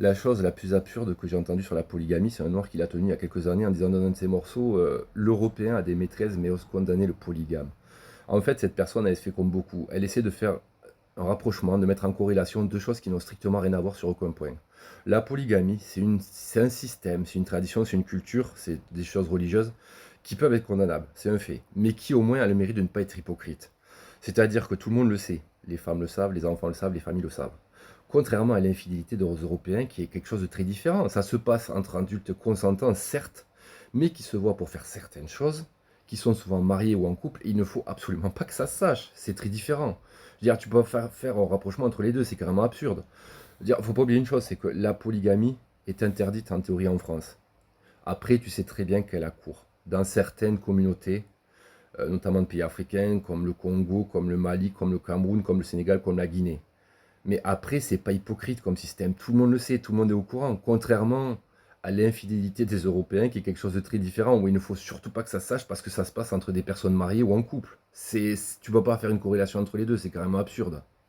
La chose la plus absurde que j'ai entendue sur la polygamie, c'est un noir qui l'a tenu il y a quelques années en disant dans un de ses morceaux l'Européen a des maîtresses mais ose condamner le polygame. En fait, cette personne, elle se fait comme beaucoup. Elle essaie de faire un rapprochement, de mettre en corrélation deux choses qui n'ont strictement rien à voir sur aucun point. La polygamie, c'est un système, c'est une tradition, c'est une culture, c'est des choses religieuses qui peuvent être condamnables, c'est un fait, mais qui au moins a le mérite de ne pas être hypocrite. C'est-à-dire que tout le monde le sait, les femmes le savent, les enfants le savent, les familles le savent. Contrairement à l'infidélité de Européens, qui est quelque chose de très différent. Ça se passe entre adultes consentants, certes, mais qui se voient pour faire certaines choses, qui sont souvent mariés ou en couple, et il ne faut absolument pas que ça se sache. C'est très différent. Je veux dire, tu peux faire un rapprochement entre les deux, c'est carrément absurde. Je veux dire, faut pas oublier une chose, c'est que la polygamie est interdite en théorie en France. Après, tu sais très bien qu'elle a cours. Dans certaines communautés, notamment de pays africains, comme le Congo, comme le Mali, comme le Cameroun, comme le Sénégal, comme la Guinée. Mais après, c'est pas hypocrite comme système. Tout le monde le sait, tout le monde est au courant. Contrairement à l'infidélité des Européens, qui est quelque chose de très différent, où il ne faut surtout pas que ça se sache parce que ça se passe entre des personnes mariées ou en couple. Tu ne vas pas faire une corrélation entre les deux, c'est carrément absurde.